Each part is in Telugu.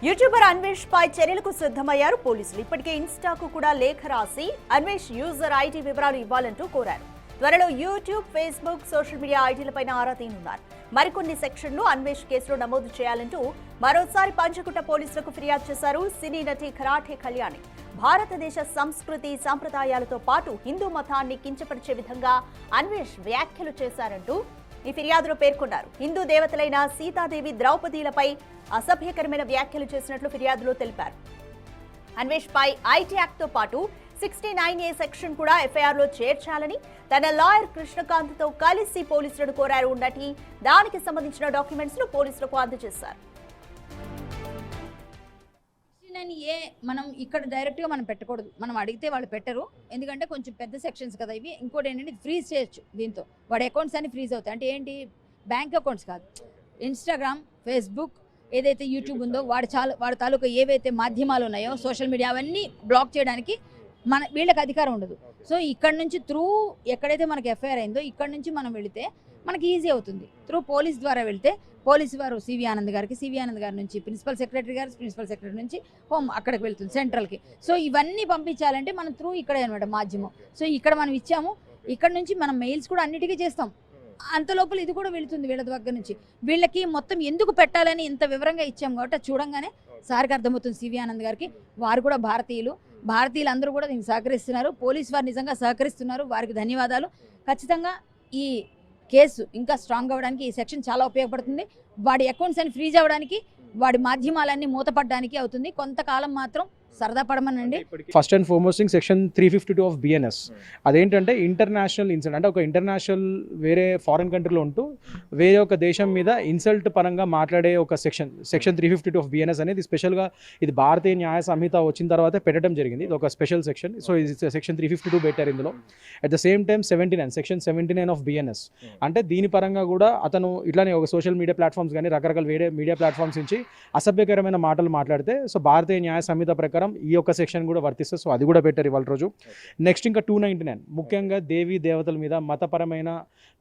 యూట్యూబర్ అన్వేష్ పై చర్యలకు సిద్ధమయ్యారు పోలీసులు. ఇప్పటికే ఇన్స్టాకు కూడా లేఖ రాసి అన్వేష్ యూజర్ ఐడి వివరాలు ఇవ్వాలంటూ కోరారు. త్వరలో యూట్యూబ్, ఫేస్బుక్, సోషల్ మీడియా ఐడీలపైన ఆరా తీనున్నారు. మరికొన్ని సెక్షన్లు అన్వేష్ కేసులో నమోదు చేయాలంటూ మరోసారి పంచకుట్ట పోలీసులకు ఫిర్యాదు చేశారు సినీ నటి కరాటే కళ్యాణి. భారతదేశ సంస్కృతి సంప్రదాయాలతో పాటు హిందూ మతాన్ని కించపరిచే విధంగా అన్వేష్ వ్యాఖ్యలు చేశారంటూ ఈ ఫిర్యాదులో పేర్కొన్నారు. హిందూ దేవతలైన సీతాదేవి, ద్రౌపదీలపై అసభ్యకరమైన వ్యాఖ్యలు చేసినట్లు ఫిర్యాదులో తెలిపారు. అన్వేష్ పై ఐటీ యాక్ట్ తో పాటు 69A సెక్షన్ కూడా ఎఫ్ఐఆర్ లో చేర్చాలని తన లాయర్ కృష్ణకాంత్ తో కలిసి పోలీసులను కోరారు నటి. దానికి సంబంధించిన డాక్యుమెంట్స్ ను పోలీసులకు అందజేశారు. మనం ఇక్కడ డైరెక్ట్గా మనం పెట్టకూడదు. మనం అడిగితే వాళ్ళు పెట్టరు, ఎందుకంటే కొంచెం పెద్ద సెక్షన్స్ కదా ఇవి. ఇంకోటి ఏంటంటే ఫ్రీజ్ చేయొచ్చు. దీంతో వాడి అకౌంట్స్ అన్ని ఫ్రీజ్ అవుతాయి. అంటే ఏంటి, బ్యాంక్ అకౌంట్స్ కాదు, ఇన్స్టాగ్రామ్, ఫేస్బుక్, ఏదైతే యూట్యూబ్ ఉందో వాడి తాలూకా ఏవైతే మాధ్యమాలు ఉన్నాయో సోషల్ మీడియా అవన్నీ బ్లాక్ చేయడానికి వీళ్ళకి అధికారం ఉండదు. సో ఇక్కడ నుంచి త్రూ ఎక్కడైతే మనకి ఎఫ్ఐఆర్ అయిందో ఇక్కడ నుంచి మనం వెళితే మనకి ఈజీ అవుతుంది. త్రూ పోలీస్ ద్వారా వెళ్తే పోలీసు వారు సివి ఆనంద్ గారి నుంచి ప్రిన్సిపల్ సెక్రటరీ నుంచి హోమ్ అక్కడికి వెళ్తుంది, సెంట్రల్కి. సో ఇవన్నీ పంపించాలంటే మనం త్రూ ఇక్కడే అనమాట మాధ్యమం. సో ఇక్కడ మనం ఇచ్చాము, ఇక్కడ నుంచి మనం మెయిల్స్ కూడా అన్నిటికీ చేస్తాం. అంత లోపల ఇది కూడా వెళుతుంది వీళ్ళ దగ్గర నుంచి. వీళ్ళకి మొత్తం ఎందుకు పెట్టాలని ఇంత వివరంగా ఇచ్చాము కాబట్టి చూడంగానే సార్కి అర్థమవుతుంది సివి ఆనంద్ గారికి. వారు కూడా భారతీయులందరూ కూడా దీనికి సహకరిస్తున్నారు. పోలీసు వారు నిజంగా సహకరిస్తున్నారు, వారికి ధన్యవాదాలు. ఖచ్చితంగా ఈ కేసు ఇంకా స్ట్రాంగ్ అవ్వడానికి ఈ సెక్షన్ చాలా ఉపయోగపడుతుంది. వాడి అకౌంట్స్ అన్ని ఫ్రీజ్ అవ్వడానికి, వాడి మాధ్యమాలన్నీ మూతపడడానికి అవుతుంది. కొంతకాలం మాత్రం సరదా పడమనండి. First and foremost thing section 352 of BNS. అదేంటంటే ఇంటర్నేషనల్ ఇన్సల్ట్, అంటే ఒక ఇంటర్నేషనల్ వేరే ఫారిన్ కంట్రీలో ఉంటూ వేరే ఒక దేశం మీద ఇన్సల్ట్ పరంగా మాట్లాడే ఒక సెక్షన్ 352 ఆఫ్ బిఎన్ఎస్ అనేది స్పెషల్గా ఇది భారతీయ న్యాయ సంహిత వచ్చిన తర్వాత పెట్టడం జరిగింది. ఇది ఒక స్పెషల్ సెక్షన్. సో ఇది సెక్షన్ 352 పెట్టారు ఇందులో. At the same time section 79 of BNS. అంటే దీని పరంగా కూడా అతను ఇట్లానే ఒక సోషల్ మీడియా ప్లాట్ఫామ్స్ కానీ రకరకాల వేరే మీడియా ప్లాట్ఫామ్స్ నుంచి అసభ్యకరమైన మాటలు మాట్లాడితే సో భారతీయ న్యాయ సంహిత ప్రకారం ఈ యొక్క సెక్షన్ కూడా వర్తిస్తుంది. సో అది కూడా పెట్టారు ఇవాళ రోజు. నెక్స్ట్ ఇంకా 299 ముఖ్యంగా దేవీ దేవతల మీద మతపరమైన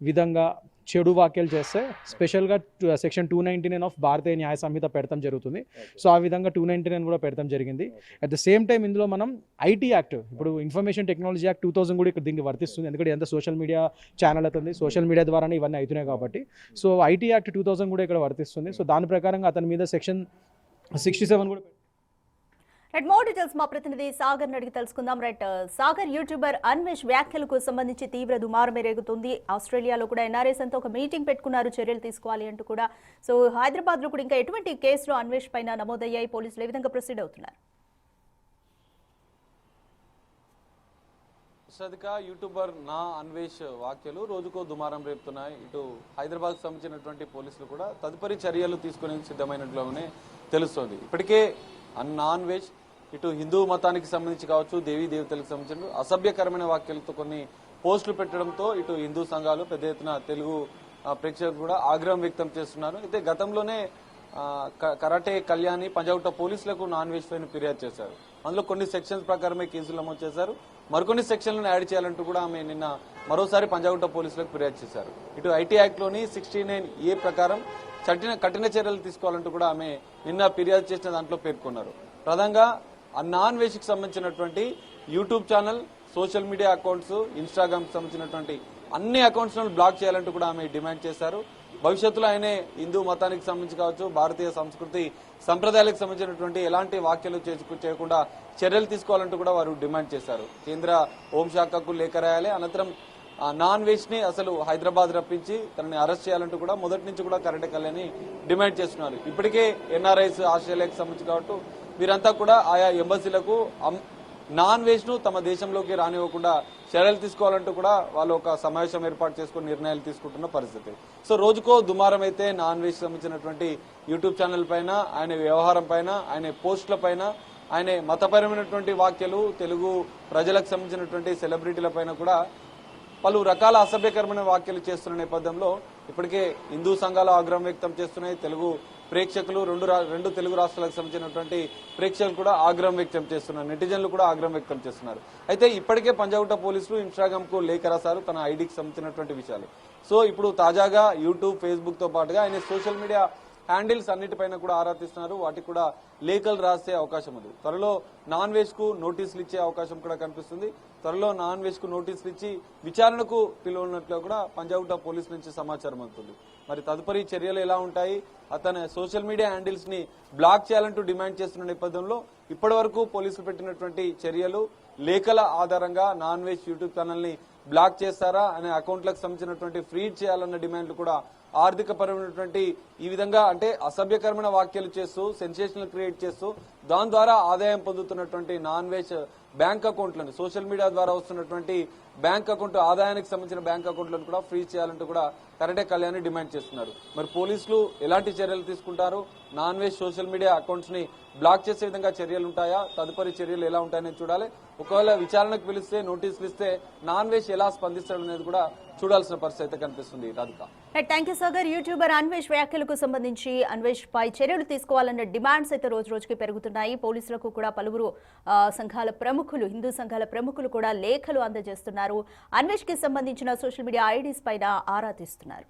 విధంగా చెడు వ్యాఖ్యలు చేస్తే స్పెషల్గా సెక్షన్ 299 ఆఫ్ భారతీయ న్యాయ సంహిత పెడతాం జరుగుతుంది. సో ఆ విధంగా 299 కూడా పెడతాం జరిగింది. అట్ ద సేమ్ టైం ఇందులో మనం ఐటీ యాక్ట్, ఇప్పుడు ఇన్ఫర్మేషన్ టెక్నాలజీ యాక్ట్ 2000 కూడా ఇక్కడ దీనికి వర్తిస్తుంది. ఎందుకంటే ఎంత సోషల్ మీడియా ఛానల్ అవుతుంది, సోషల్ మీడియా ద్వారానే ఇవన్నీ అవుతున్నాయి కాబట్టి. సో ఐటీ యాక్ట్ 2000 కూడా ఇక్కడ వర్తిస్తుంది. సో దాని ప్రకారంగా అతని మీద సెక్షన్ 67 కూడా. రైట్, మోర్ డీటెయిల్స్ మా ప్రతినిధి సాగర్ అడిగి తెలుసుకుందాం. రైట్ సాగర్, యూట్యూబర్ అన్వేష్ వ్యాఖ్యలకు సంబంధించి తీవ్ర దుమారం రేగుతుంది. ఆస్ట్రేలియాలో కూడా ఎన్ఆర్ఎస్ అంతా ఒక మీటింగ్ పెట్టుకున్నారు చర్యలు తీసుకోవాలి అంటూ కూడా. సో హైదరాబాద్ లో కూడా ఇంకా ఎటువంటి కేసులు అన్వేష్ పైన నమోదయ్యాయి, పోలీసులు ఏ విధంగా ప్రొసీడ్ అవుతున్నారు? యూట్యూబర్ అన్వేష్ వ్యాఖ్యలు రోజుకో దుమారం రేపుతున్నాయి. ఇటు హైదరాబాద్ సంబంధించినటువంటి పోలీసులు కూడా తదుపరి చర్యలు తీసుకునే సిద్ధమైనట్లుగానే తెలుస్తోంది. ఇప్పటికే అన్వేష్ ఇటు హిందూ మతానికి సంబంధించి కావచ్చు, దేవీ దేవతలకు సంబంధించిన అసభ్యకరమైన వ్యాఖ్యలతో కొన్ని పోస్టులు పెట్టడంతో ఇటు హిందూ సంఘాలు, పెద్ద ఎత్తున తెలుగు ప్రేక్షకులు కూడా ఆగ్రహం వ్యక్తం చేస్తున్నారు. అయితే గతంలోనే కరాటే కళ్యాణి పంజాగుట్ట పోలీసులకు అన్వేష్ పైన ఫిర్యాదు చేశారు. అందులో కొన్ని సెక్షన్స్ ప్రకారమే కేసులు నమోదు చేశారు. మరికొన్ని సెక్షన్లను యాడ్ చేయాలంటూ కూడా ఆమె నిన్న మరోసారి పంజాగుట్ట పోలీసులకు ఫిర్యాదు చేశారు. ఇటు ఐటీ యాక్ట్ లోని 69A ప్రకారం కఠిన చర్యలు తీసుకోవాలంటూ కూడా ఆమె నిన్న ఫిర్యాదు చేసిన దాంట్లో పేర్కొన్నారు. ప్రధానంగా అన్వేష్కి సంబంధించినటువంటి YouTube channel, social media accounts, Instagram సంబంధించినటువంటి అన్ని అకౌంట్స్ బ్లాక్ చేయాలంటూ కూడా ఆమె డిమాండ్ చేశారు. భవిష్యత్తులో ఆయనే హిందూ మతానికి సంబంధించి కావచ్చు, భారతీయ సంస్కృతి సంప్రదాయాలకు సంబంధించినటువంటి ఎలాంటి వ్యాఖ్యలు చేయకుండా చర్యలు తీసుకోవాలంటూ కూడా వారు డిమాండ్ చేశారు. కేంద్ర హోంశాఖకు లేఖ రాయాలి, అనంతరం అన్వేష్ ని అసలు హైదరాబాద్ రప్పించి తనని అరెస్ట్ చేయాలంటూ కూడా మొదటి నుంచి కూడా కరాటే కళ్యాణి డిమాండ్ చేస్తున్నారు. ఇప్పటికే ఎన్ఆర్ఐస్ ఆస్ట్రేలియాకి సంబంధించి కాబట్టి వీరంతా కూడా ఆయా ఎంబసీలకు అన్వేష్ ను తమ దేశంలోకి రానివ్వకుండా చర్యలు తీసుకోవాలంటూ కూడా వాళ్ళు ఒక సమావేశం ఏర్పాటు చేసుకుని నిర్ణయాలు తీసుకుంటున్న పరిస్థితి. సో రోజుకో దుమారం అయితే అన్వేష్ సంబంధించినటువంటి యూట్యూబ్ ఛానల్ పైన, ఆయన వ్యవహారం పైన, ఆయన పోస్టుల పైన, ఆయన మతపరమైనటువంటి వ్యాఖ్యలు, తెలుగు ప్రజలకు సంబంధించినటువంటి సెలబ్రిటీల పైన కూడా పలు రకాల అసభ్యకరమైన వ్యాఖ్యలు చేస్తున్న నేపథ్యంలో ఇప్పటికే హిందూ సంఘాలు ఆగ్రహం వ్యక్తం చేస్తున్నాయి. తెలుగు ప్రేక్షకులు, రెండు తెలుగు రాష్ట్రాలకు సంబంధించినటువంటి ప్రేక్షకులు కూడా ఆగ్రహం వ్యక్తం చేస్తున్నారు. నెటిజన్లు కూడా ఆగ్రహం వ్యక్తం చేస్తున్నారు. అయితే ఇప్పటికే పంజాగుట్ట పోలీసులు ఇన్స్టాగ్రామ్ కు లేఖ రాశారు తన ఐడికి సంబంధించినటువంటి విషయాలు. సో ఇప్పుడు తాజాగా యూట్యూబ్, ఫేస్బుక్ తో పాటుగా ఆయన సోషల్ మీడియా హ్యాండిల్స్ అన్నిటిపైన కూడా ఆరా తీస్తున్నారు. వాటికి కూడా లేఖలు రాసే అవకాశం ఉంది. త్వరలో నాన్ వెజ్ కు నోటీసులు ఇచ్చే అవకాశం కూడా కనిపిస్తుంది. త్వరలో నాన్ వెజ్ కు నోటీసులు ఇచ్చి విచారణకు పిలువనట్లు కూడా పంజాగుట్ట పోలీస్ నుంచి సమాచారం అందుతుంది. మరి తదుపరి చర్యలు ఎలా ఉంటాయి? అతని సోషల్ మీడియా హ్యాండిల్స్ ని బ్లాక్ చేయాలంటూ డిమాండ్ చేస్తున్న నేపథ్యంలో ఇప్పటి వరకు పోలీసులు పెట్టినటువంటి చర్యలు లేఖల ఆధారంగా నాన్ వెజ్ యూట్యూబ్ ఛానల్ ని బ్లాక్ చేస్తారా అనే అకౌంట్లకు సంబంధించినటువంటి ఫ్రీడ్ చేయాలన్న డిమాండ్లు కూడా ఆర్థిక పరమైనటువంటి ఈ విధంగా అంటే అసభ్యకరమైన వ్యాఖ్యలు చేస్తూ సెన్సేషనల్ క్రియేట్ చేస్తూ దాని ద్వారా ఆదాయం పొందుతున్నటువంటి నాన్ వెజ్ బ్యాంక్ అకౌంట్లను సోషల్ మీడియా ద్వారా వస్తున్నటువంటి బ్యాంక్ అకౌంట్ ఆదాయానికి సంబంధించిన బ్యాంక్ అకౌంట్లను కూడా ఫ్రీజ్ చేయాలంటూ కూడా కరటే కళ్యాణ్ డిమాండ్ చేస్తున్నారు. మరి పోలీసులు ఎలాంటి చర్యలు తీసుకుంటారు? Non veg social media accounts ని బ్లాక్ చేసే విధంగా చర్యలు ఉంటాయా? తదుపరి చర్యలు ఎలా ఉంటాయని చూడాలి. ఒకవేళ విచారణకు పిలిస్తే నోటీసులు ఇస్తే నాన్ వెజ్ ఎలా స్పందిస్తాడు అనేది కూడా చూడాల్సిన పరిస్థితి అయితే కనిపిస్తుంది. Radhika, thank you Sagar. YouTuber Anvesh వ్యాఖ్యలకు సంబంధించి అన్వేష్ పై చర్యలు తీసుకోవాలన్న డిమాండ్స్ అయితే రోజు రోజుకి పెరుగుతున్నాయి. పోలీసులకు కూడా పలువురు సంఘాల ప్రముఖులు, హిందూ సంఘాల ప్రముఖులు కూడా లేఖలు అందజేస్తున్నారు. అన్వేష్ కి సంబంధించిన సోషల్ మీడియా ఐడీస్ పైన ఆరా తీస్తున్నారు.